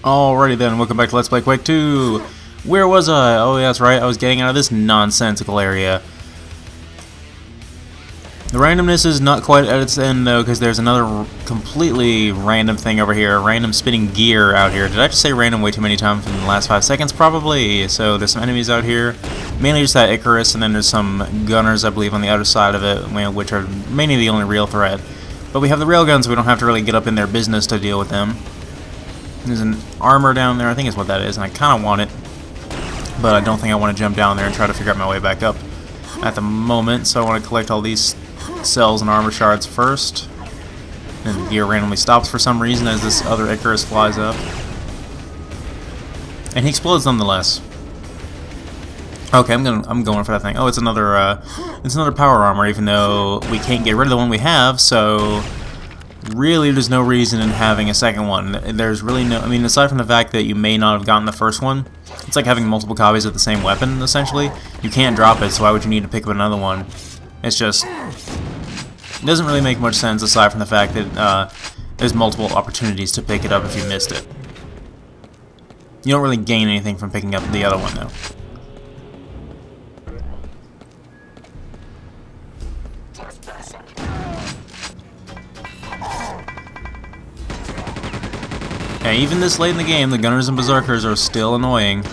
Alrighty then, welcome back to Let's Play Quake 2. Where was I? Oh yeah, that's right, I was getting out of this nonsensical area. The randomness is not quite at its end though, because there's another completely random thing over here, random spinning gear out here. Did I just say random way too many times in the last 5 seconds? Probably. So there's some enemies out here, mainly just that Icarus, and then there's some gunners, I believe, on the other side of it, which are mainly the only real threat. But we have the railguns, so we don't have to really get up in their business to deal with them. There's an armor down there, I think is what that is, and I kind of want it. But I don't think I want to jump down there and try to figure out my way back up at the moment, so I want to collect all these cells and armor shards first. And the gear randomly stops for some reason as this other Icarus flies up. And he explodes nonetheless. Okay, I'm going for that thing. Oh, it's another power armor, even though we can't get rid of the one we have, so really there's no reason in having a second one. There's really no, I mean, aside from the fact that you may not have gotten the first one, it's like having multiple copies of the same weapon, essentially. You can't drop it, so why would you need to pick up another one? It's just, it doesn't really make much sense aside from the fact that there's multiple opportunities to pick it up if you missed it. You don't really gain anything from picking up the other one, though. Yeah, even this late in the game, the Gunners and Berserkers are still annoying.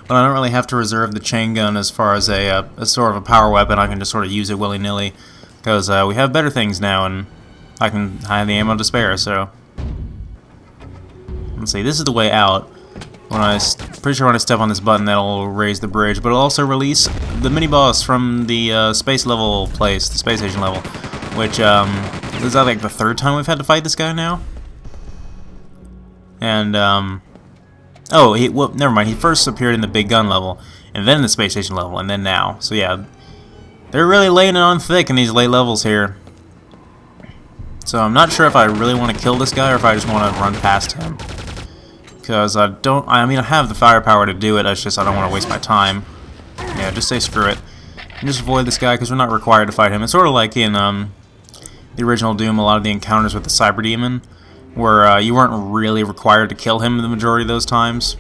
But I don't really have to reserve the chain gun as far as a sort of a power weapon. I can just sort of use it willy-nilly, because we have better things now, and I have the ammo to spare. So let's see, this is the way out. Pretty sure when I step on this button, that'll raise the bridge, but it'll also release the mini-boss from the space level place, the space station level, which is that like the third time we've had to fight this guy now? And oh, well, never mind. He first appeared in the big gun level, and then in the space station level, and then now. So yeah, they're really laying it on thick in these late levels here. So I'm not sure if I really want to kill this guy or if I just want to run past him. Because I mean, I have the firepower to do it, it's just I don't want to waste my time. Yeah, just say screw it. And just avoid this guy, because we're not required to fight him. It's sort of like in the original Doom, a lot of the encounters with the Cyber Demon, where you weren't really required to kill him the majority of those times.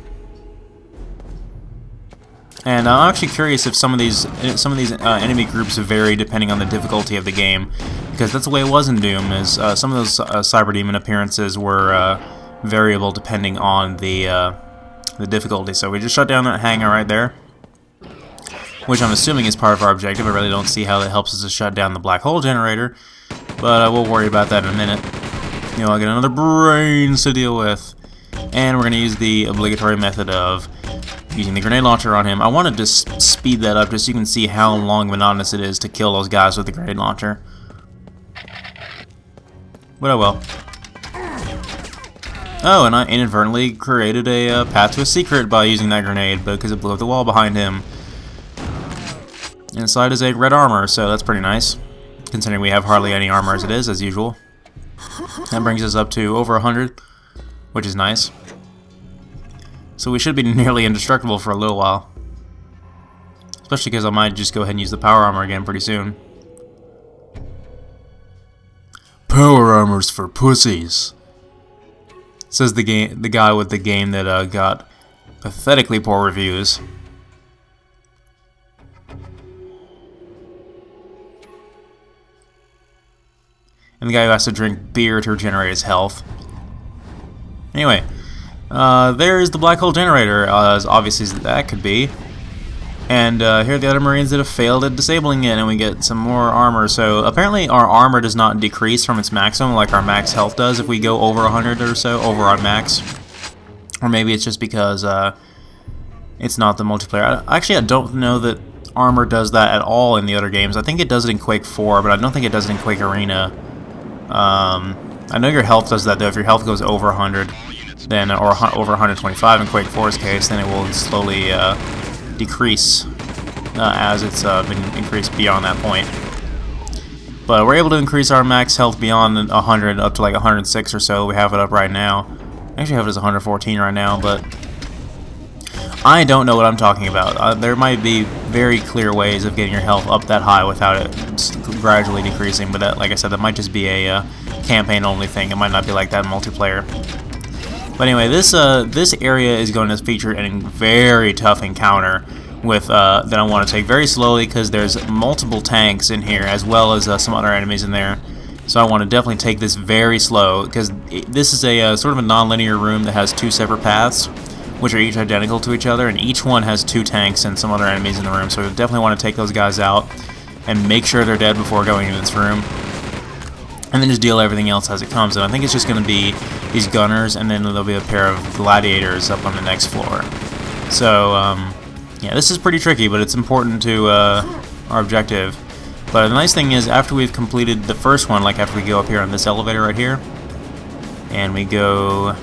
And I'm actually curious if some of these enemy groups vary depending on the difficulty of the game, because that's the way it was in Doom. Is some of those Cyber Demon appearances were variable depending on the difficulty. So we just shut down that hangar right there, which I'm assuming is part of our objective. I really don't see how that helps us to shut down the black hole generator, but we'll worry about that in a minute. You know, I'll get another brains to deal with. And we're going to use the obligatory method of using the grenade launcher on him. I want to just speed that up just so you can see how long and monotonous it is to kill those guys with the grenade launcher. But I will. Oh, and I inadvertently created a path to a secret by using that grenade, because it blew up the wall behind him. Inside is a red armor, so that's pretty nice, considering we have hardly any armor as it is, as usual. That brings us up to over 100, which is nice. So we should be nearly indestructible for a little while. Especially because I might just go ahead and use the power armor again pretty soon. Power armor's for pussies, says the guy with the game that got pathetically poor reviews. And the guy who has to drink beer to regenerate his health. Anyway, there's the black hole generator, as obvious as that could be. And here are the other Marines that have failed at disabling it, and we get some more armor. So apparently our armor does not decrease from its maximum like our max health does if we go over 100 or so, over our max. Or maybe it's just because it's not the multiplayer. Actually, I don't know that armor does that at all in the other games. I think it does it in Quake 4, but I don't think it does it in Quake Arena. I know your health does that though. If your health goes over 100, then or over 125 in Quake 4's case, then it will slowly decrease as it's been increased beyond that point. But we're able to increase our max health beyond 100 up to like 106 or so. We have it up right now. I actually have it as 114 right now, but I don't know what I'm talking about. There might be very clear ways of getting your health up that high without it gradually decreasing, but that, like I said, that might just be a campaign-only thing. It might not be like that in multiplayer. But anyway, this area is going to feature a very tough encounter with that I want to take very slowly because there's multiple tanks in here as well as some other enemies in there. So I want to definitely take this very slow because this is a sort of a non-linear room that has two separate paths, which are each identical to each other, and each one has two tanks and some other enemies in the room. So we definitely want to take those guys out and make sure they're dead before going into this room, and then just deal everything else as it comes. And I think it's just going to be these gunners, and then there'll be a pair of gladiators up on the next floor. So yeah, this is pretty tricky, but it's important to our objective. But the nice thing is, after we've completed the first one, like after we go up here on this elevator right here, and we go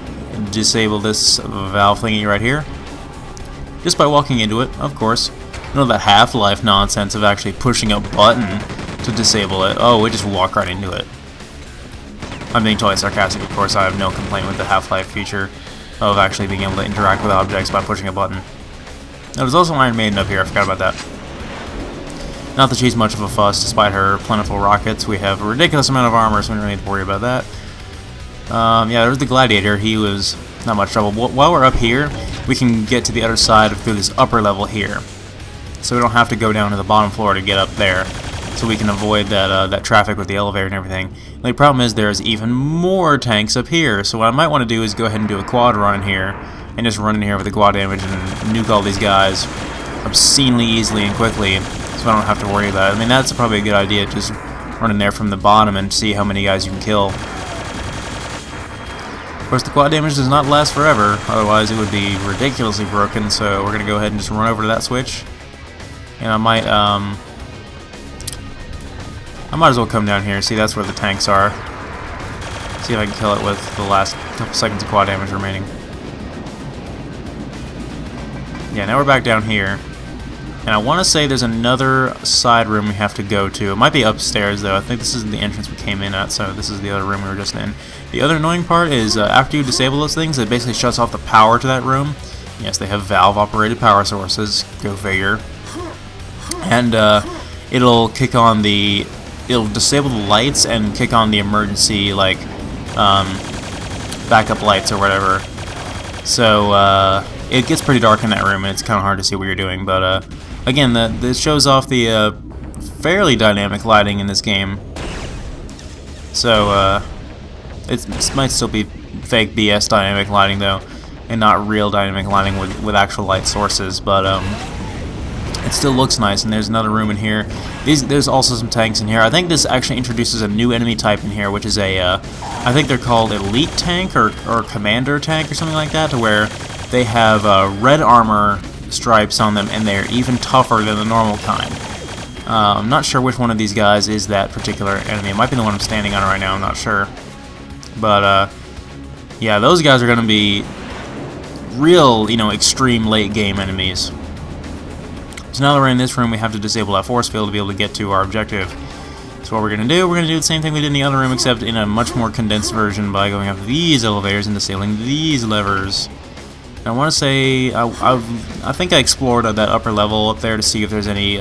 disable this valve thingy right here, just by walking into it, of course. None of that half-life nonsense of actually pushing a button to disable it. Oh, we just walk right into it. I'm being totally sarcastic, of course. I have no complaint with the half-life feature of actually being able to interact with objects by pushing a button. Now, there's also Iron Maiden up here. I forgot about that. Not that she's much of a fuss, despite her plentiful rockets. We have a ridiculous amount of armor, so we don't need to worry about that. Yeah, there's the gladiator. He was not much trouble. While we're up here, we can get to the other side through this upper level here. So we don't have to go down to the bottom floor to get up there. So we can avoid that traffic with the elevator and everything. The only problem is there's even more tanks up here. So what I might want to do is go ahead and do a quad run in here, and just run in here with the quad damage and nuke all these guys obscenely easily and quickly, so I don't have to worry about it. I mean, that's probably a good idea, just run in there from the bottom and see how many guys you can kill. Of course, the quad damage does not last forever, otherwise it would be ridiculously broken, so we're going to go ahead and just run over to that switch. And I might as well come down here. See, that's where the tanks are. See if I can kill it with the last couple seconds of quad damage remaining. Yeah, now we're back down here. And I want to say there's another side room we have to go to. It might be upstairs, though. I think this is the entrance we came in at, so this is the other room we were just in. The other annoying part is after you disable those things, it basically shuts off the power to that room. Yes, they have valve-operated power sources. Go figure. And it'll kick on the... It'll disable the lights and kick on the emergency, like, backup lights or whatever. So, it gets pretty dark in that room, and it's kind of hard to see what you're doing. But, again, this shows off the fairly dynamic lighting in this game. So, it might still be fake BS dynamic lighting, though, and not real dynamic lighting with actual light sources. But, it still looks nice, and there's another room in here. There's also some tanks in here. I think this actually introduces a new enemy type in here, which is I think they're called Elite Tank or Commander Tank or something like that, to where they have red armor stripes on them, and they're even tougher than the normal kind. I'm not sure which one of these guys is that particular enemy. It might be the one I'm standing on right now, I'm not sure. But, yeah, those guys are going to be real, extreme late-game enemies. So now that we're in this room, we have to disable that force field to be able to get to our objective. So what we're going to do the same thing we did in the other room, except in a much more condensed version by going up these elevators and disabling these levers. And I want to say, I think I explored that upper level up there to see if there's any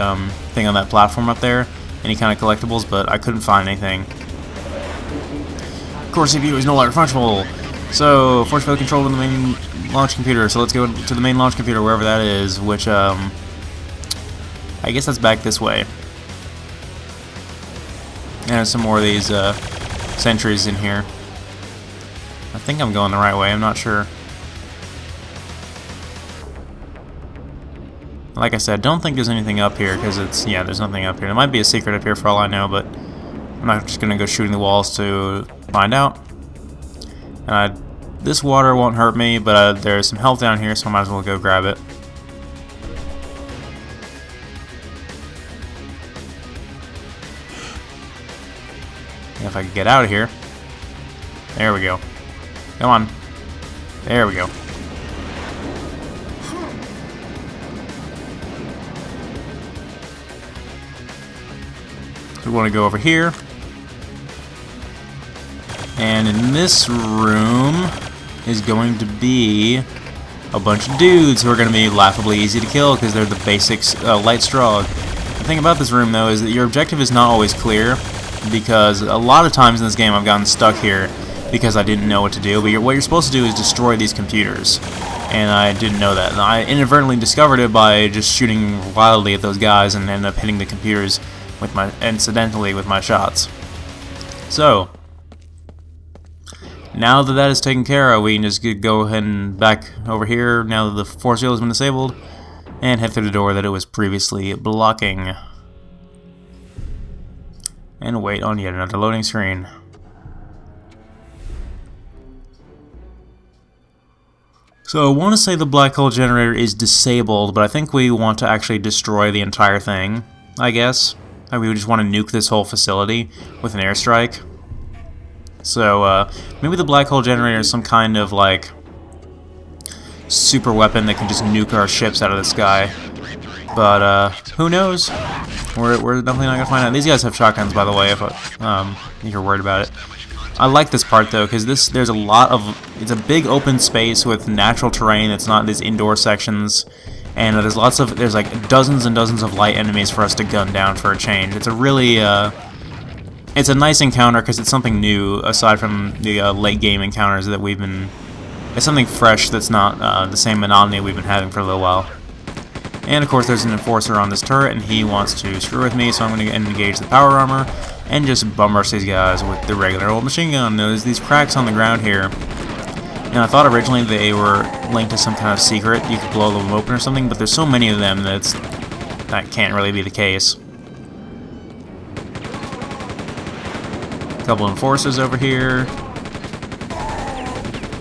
thing on that platform up there, any kind of collectibles, but I couldn't find anything. Of course, CPU is no longer functional. So, force field controlled in the main launch computer. So let's go to the main launch computer, wherever that is, which, I guess that's back this way. And there's some more of these sentries in here. I think I'm going the right way, I'm not sure. Like I said, don't think there's anything up here, because there's nothing up here. There might be a secret up here for all I know, but I'm not just going to go shooting the walls to find out. This water won't hurt me, but there's some health down here, so I might as well go grab it. If I could get out of here. There we go. Come on. There we go. So we want to go over here. And in this room is going to be a bunch of dudes who are going to be laughably easy to kill because they're the basics light straw. The thing about this room, though, is that your objective is not always clear, because a lot of times in this game I've gotten stuck here because I didn't know what to do. But what you're supposed to do is destroy these computers, and I didn't know that. And I inadvertently discovered it by just shooting wildly at those guys and ended up hitting the computers with incidentally with my shots. So now that that is taken care of, we can just go ahead and back over here now that the force field has been disabled, and head through the door that it was previously blocking, and wait on yet another loading screen. So I want to say the black hole generator is disabled, but I think we want to actually destroy the entire thing, I guess. Like, we would just want to nuke this whole facility with an airstrike. So maybe the black hole generator is some kind of like super weapon that can just nuke our ships out of the sky. But who knows? We're definitely not gonna find out. These guys have shotguns, by the way, if you're worried about it. I like this part though, because there's a lot of, it's a big open space with natural terrain. It's not these indoor sections, and there's like dozens and dozens of light enemies for us to gun down for a change. It's a really it's a nice encounter because it's something new aside from the late game encounters that we've been. It's something fresh that's not the same monotony we've been having for a little while. And of course there's an enforcer on this turret, and he wants to screw with me, so I'm going to engage the power armor and just bum rush these guys with the regular old machine gun. There's these cracks on the ground here, and I thought originally they were linked to some kind of secret. You could blow them open or something, but there's so many of them that can't really be the case. A couple enforcers over here.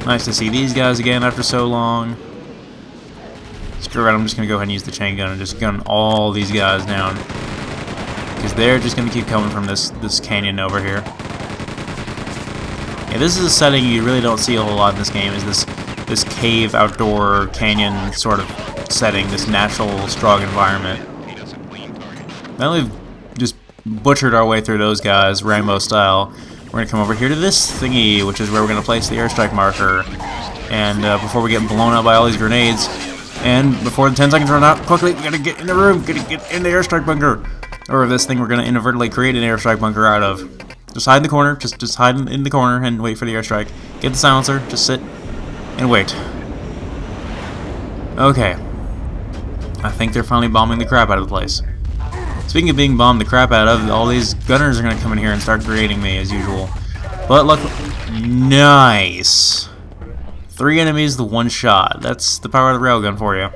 Nice to see these guys again after so long. Screw it, I'm just going to go ahead and use the chain gun and just gun all these guys down, because they're just going to keep coming from this canyon over here. Yeah, this is a setting you really don't see a whole lot in this game, is this cave, outdoor, canyon sort of setting, this natural, strong environment. Now we've just butchered our way through those guys, Rambo style. We're going to come over here to this thingy, which is where we're going to place the airstrike marker. And before we get blown up by all these grenades, and before the 10 seconds run out, quickly, we gotta get in the room, gotta get in the airstrike bunker. Or this thing we're gonna inadvertently create an airstrike bunker out of. Just hide in the corner, just hide in the corner and wait for the airstrike. Get the silencer, just sit and wait. Okay. I think they're finally bombing the crap out of the place. Speaking of being bombed the crap out of, all these gunners are gonna come in here and start creating me as usual. But luckily, nice. 3 enemies to 1 shot. That's the power of the railgun for you.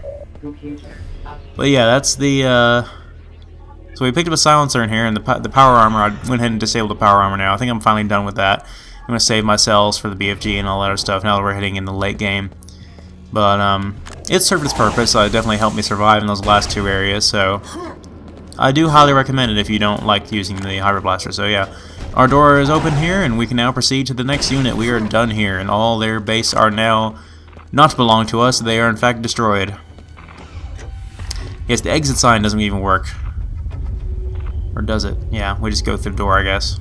But yeah, that's the so we picked up a silencer in here, and the power armor. I went ahead and disabled the power armor now. I think I'm finally done with that. I'm gonna save my cells for the BFG and all that other stuff now that we're hitting in the late game. But it served its purpose. It definitely helped me survive in those last 2 areas. So I do highly recommend it if you don't like using the hyper blaster. So yeah. Our door is open here, and we can now proceed to the next unit. We are done here, and all their base are now not belong to us. They are in fact destroyed. Yes, the exit sign doesn't even work. Or does it? Yeah, we just go through the door, I guess.